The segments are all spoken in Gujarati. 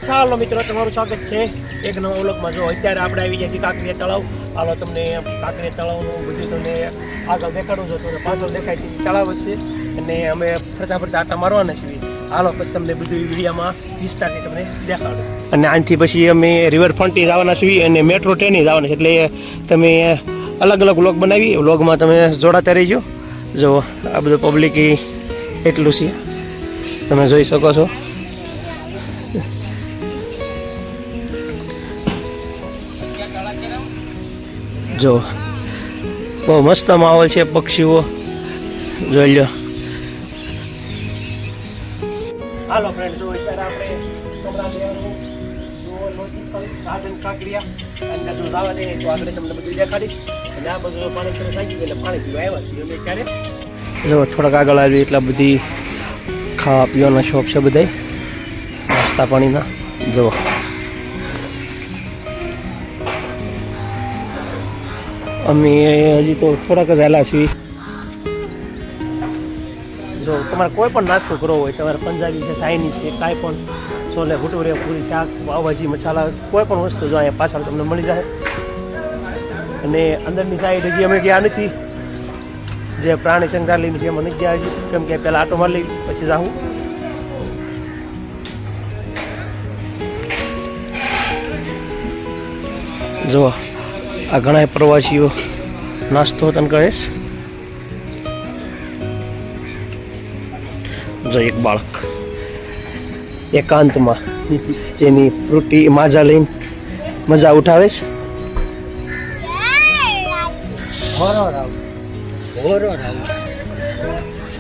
ચાલો મિત્રો, તમારું સ્વાગત છે એક નવા વ્લોગમાં. જો અત્યારે આપણે આવી ગયા છીએ કાંકરિયા તળાવ. હાલો તમને કાંકરિયા તળાવનું બધું તમને આગળ દેખાડું છું. તમને પાછળ દેખાય છે તળાવ છે અને અમે ફરતા ફરતા આટા મારવાના છીએ. હાલો પછી તમને બધું વિડીયોમાં વિસ્તારથી તમને દેખાડું. અને આનાથી પછી અમે રિવરફ્રન્ટથી જવાના છીએ અને મેટ્રો ટ્રેનથી જવાના છે. એટલે તમે અલગ અલગ વ્લોગ બનાવી વ્લોગમાં તમે જોડાતા રહીજો. જો આ બધું પબ્લિક એટલું છે તમે જોઈ શકો છો. જો બહુ મસ્ત માહોલ છે, પક્ષીઓ જોઈ લો. હાલો ફ્રેન્ડ, જો અત્યારે આપણે કાંકરિયા અને જો જવા દે તો આગળ તમને બધું દેખાડીશ. અને આ બધું પાણી સરસ આવી ગયું એટલે પાણી પીવા આવ્યા છીએ અમે અત્યારે. જો થોડાક આગળ આવી એટલા બધી ખાવા પીવાના શોપ છે, બધા નાસ્તા પાણીના. જો અમે હજી તો થોડાક જ હાલા છીએ. જો તમારે કોઈ પણ નાસ્તો કરવો હોય, તમારે પંજાબી છે, ચાઇનીઝ છે, કાંઈ પણ છોલે ભટુરે, પૂરી, શાક, પાવભાજી, મસાલા, કોઈ પણ વસ્તુ જો અહીંયા પાછળ તમને મળી જાય. અને અંદરની સાઈડ હજી અમે ગયા નથી, જે પ્રાણી સંગ્રહાલયની છે એમાં નથી ગયા હજી, કેમ કે પહેલાં આટો મારી લઈ પછી જાઉં. જો આ ઘણા પ્રવાસીઓ નાસ્તો તને કહેશ. જો એક બાળક એકાંતમાં એની ફ્રૂટી માજા લઈને મજા ઉઠાવે છે.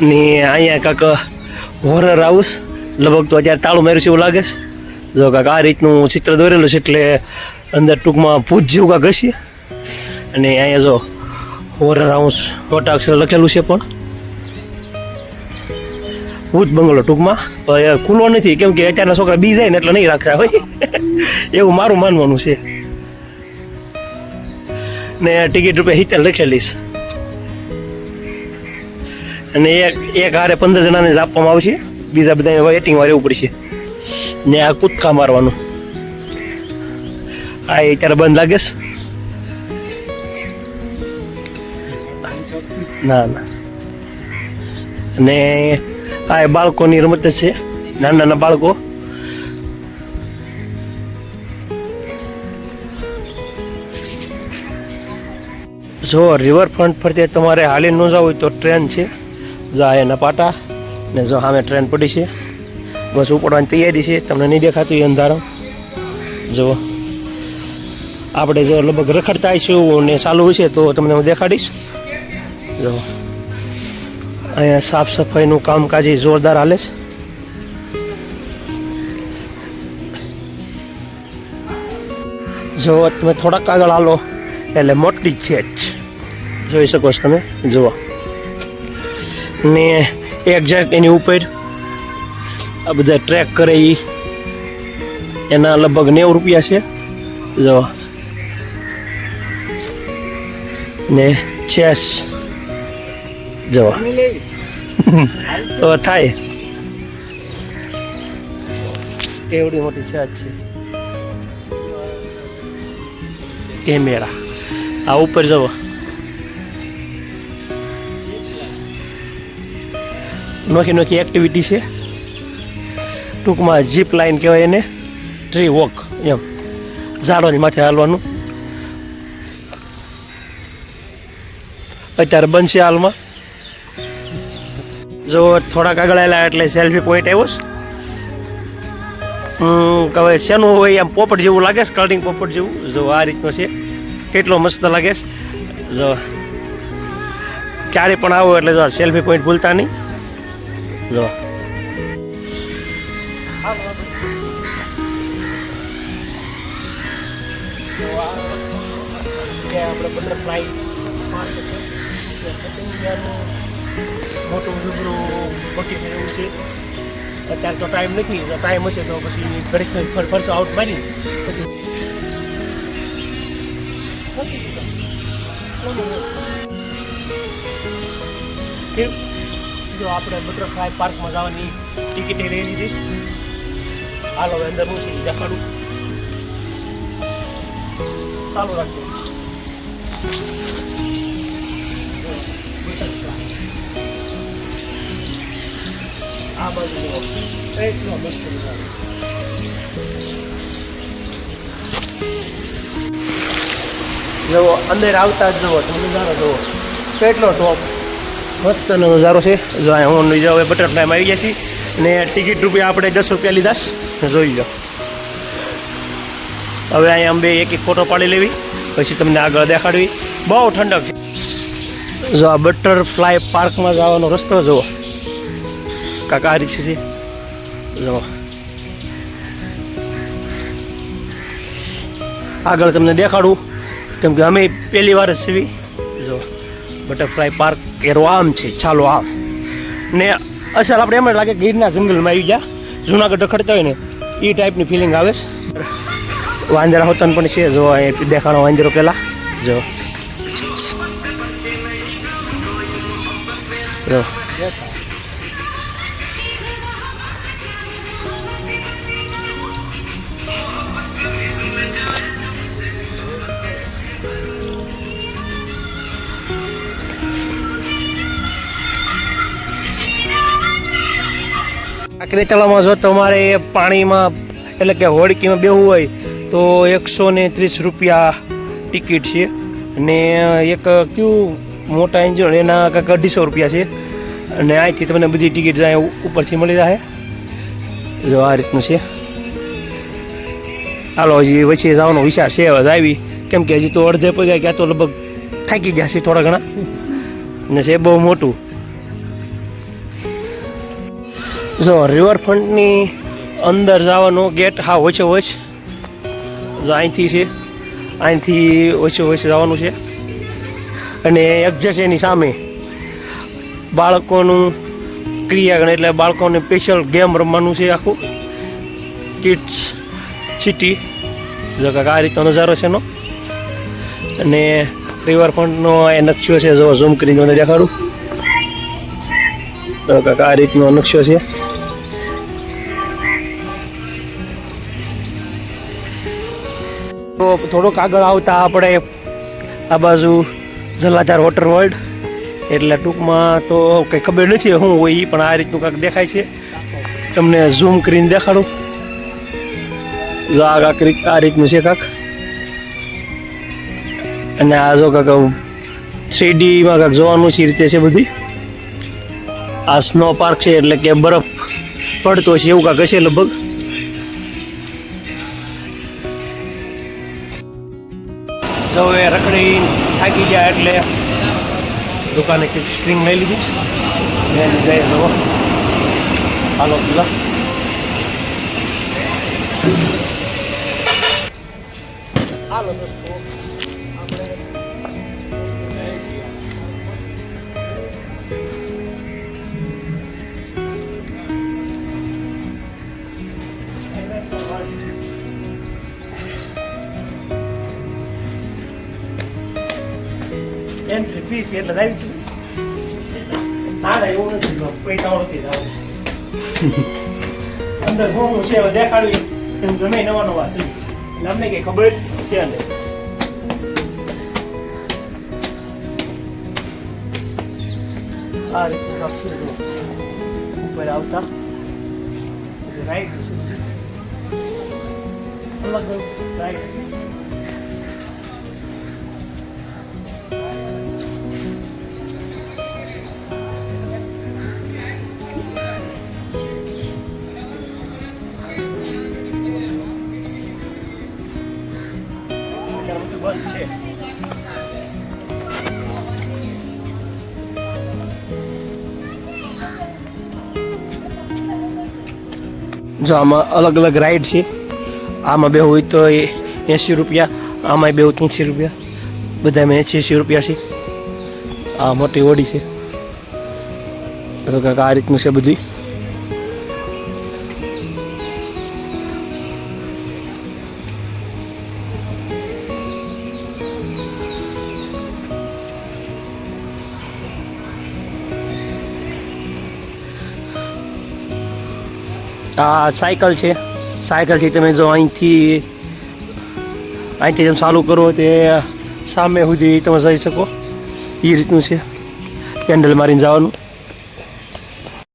ને અહીંયા કાંક હોરર હાઉસ લગભગ તો અત્યારે તાળું માર્યું છે એવું લાગે છે. જો કાંક આ રીતનું ચિત્ર દોરેલું છે એટલે અંદર ટૂંકમાં ભૂત જેવું કાંક હશે. અને અહીંયા જો હોરર હાઉસ મોટા અક્ષર લખેલું છે, પણ ભૂત બંગલો ટૂંકમાં ખુલ્લો નથી, કેમ કે અત્યારના છોકરા બી જાય ને એટલે નહીં રાખતા હોય એવું મારું માનવાનું છે. ને ટિકિટ રૂપિયા 70 લખેલી છે. અને એક હારે 15 જણાને જ આપવામાં આવશે, બીજા બધા વેટિંગમાં રહેવું પડશે. ને આ કૂદકા મારવાનું આ અત્યારે બંધ લાગે છે. ના ના, અને આ બાળકોની રમત જ છે, નાના નાના બાળકો. જો રિવરફ્રન્ટ ફરતે તમારે હાલી ન જવું હોય તો ટ્રેન છે. જો એના પાટા ને જો સામે ટ્રેન પડી છે, બસ ઉપડવાની તૈયારી છે. તમને નહીં દેખાતું એ અંધારા. જો આપણે જો લગભગ રખડતા આવીશું ને ચાલુ હશે તો તમને હું દેખાડીશ. જો અહીંયા સાફ સફાઈનું કામકાજ જોરદાર હાલે છે. જો તમે થોડાક આગળ હાલો એટલે મોટી છે જ જોઈ શકો છો તમે. જુઓ ને એક્ઝેક્ટ એની ઉપર આ બધા ટ્રેક કરે એના લગભગ 90 રૂપિયા છે. જો ને ચેસ જો તો થાય એવડી મોટી છત છે. કેમેરા આ ઉપર જવો, નોખી નોખી એક્ટિવિટી છે. ટૂંકમાં જીપ લાઈન કહેવાય એને, ટ્રી વોક એમ, ઝાડોની માથે હાલવાનું. અત્યારે બંધ છે હાલમાં. જો થોડાક આગળ આવેલા એટલે સેલ્ફી પોઈન્ટ આવ્યો છે. હવે શેનું હોય આમ પોપટ જેવું લાગે છે, કર્લિંગ પોપટ જેવું. જો આ રીતનો છે, કેટલો મસ્ત લાગે છે. જો ક્યારે પણ આવો એટલે જો સેલ્ફી પોઈન્ટ ભૂલતા નહીં. જો આપણે બટરફ્લાય મોટું રૂબરૂ મોટી એવું છે. અત્યારે તો ટાઈમ નથી, જો ટાઈમ હશે તો પછી ઘડીક ફરતો આઉટ મારી પછી જો આપણે બટરફ્લાય પાર્કમાં જવાની ટિકિટ લઈ લીધી. હાલો હવે અંદર હું છે દેખાડું. ચાલુ રાખજો. આ બાજુ એટલો મસ્ત નજારો. જુઓ અંદર આવતા જ જુઓ તમે નજારો જુઓ કેટલો ટોપ મસ્તનો નજારો છે. જો હું લઈ જાઉં બટરફ્લાયમાં આવી ગયા છીએ ને ટિકિટ રૂપિયા આપણે 10 રૂપિયા લીધા છે. જોઈ લો. હવે અહીંયા અમે એક ફોટો પાડી લેવી પછી તમને આગળ દેખાડવી. બહુ ઠંડક છે. જો આ બટરફ્લાય પાર્કમાં જવાનો રસ્તો જુઓ કાંક આ રીત છે. જુઓ આગળ તમને દેખાડું કેમ કે અમે પહેલી વાર જ છીએ. જો બટરફ્લાય પાર્ક એરો આમ છે. ચાલો આમ ને અસલ આપણે એમ જ લાગે ગીરના જંગલમાં આવી ગયા. જુનાગઢ રખડતા હોય ને એ ટાઈપની ફિલિંગ આવે છે. વાંદરા હોતન પણ છે. જો એ દેખાણો વાંદરો પહેલાં જો જો કાંકરિયા તળાવમાં જો તમારે પાણીમાં એટલે કે હોડકીમાં બેહવું હોય તો 130 રૂપિયા ટિકિટ છે. અને એક કયું મોટા એન્જિન એના કાંઈક 250 રૂપિયા છે. અને અહીંથી તમને બધી ટિકિટ જાય ઉપરથી મળી જાય. જો આ રીતનું છે. હાલો હજી વચ્ચે જવાનો વિચાર છે. હવે આવી કેમ કે હજી તો અડધે પગ્યા ક્યાં તો લગભગ થાકી ગયા છે થોડા ઘણા ને છે બહુ મોટું. જો રિવરફ્રન્ટની અંદર જવાનો ગેટ હા ઓછો ઓછ જો અહીંથી છે. અહીંથી ઓછો ઓછ જવાનું છે. અને એક્ઝેક્ટ એની સામે બાળકોનું ક્રિયાગણ એટલે બાળકોને સ્પેશિયલ ગેમ રમવાનું છે. આખું કિડ્સ સિટી જો કાંક આ રીતનો નજારો છે એનો. અને રિવરફ્રન્ટનો એ નકશો છે. જો ઝૂમ કરીને મને દેખાડું તો કાંક આ રીતનો નકશો છે. તો થોડુંક આગળ આવતા આપણે આ બાજુ જલાધાર વોટર વર્લ્ડ એટલે ટૂંકમાં તો કંઈ ખબર નથી શું હોય એ પણ આ રીતનું કાંક દેખાય છે. તમને ઝૂમ કરીને દેખાડું. જો આ રીતનું છે કાંક. અને આ જો કાંક 3Dમાં કાંક જોવાનું છે એ રીતે છે બધી. આ સ્નો પાર્ક છે એટલે કે બરફ પડતો છે એવું કાંક હશે લગભગ. જો એ રખડી થાકી ગયા એટલે દુકાને કંઈક સ્ટ્રિંગ લઈ લીધી એની જાય. જો હાલો પેલા હાલો દોસ્તો એન્ટ્રી ફીસ એટલે આવી છે. ના ના એવું નથી. પૈસા ઓળખી જાવ અંદર હું છે દેખાડવી એમ ગમે નવા નવા છે એટલે અમને કઈ ખબર છે ને. આ રીતે ઉપર આવતા રાઈટ અલગ રાઈટ. જો આમાં અલગ અલગ રાઈડ છે. આમાં બે હોય તો 80 રૂપિયા, આમાં બે 80 રૂપિયા, બધામાં 80 રૂપિયા છે. આ મોટી ઓડી છે તો કાંઈક આ રીતનું છે બધું. આ સાયકલ છે. સાયકલથી તમે જો અહીંથી તમે ચાલુ કરો તે સામે સુધી તમે જઈ શકો એ રીતનું છે પેન્ડલ મારીને જવાનું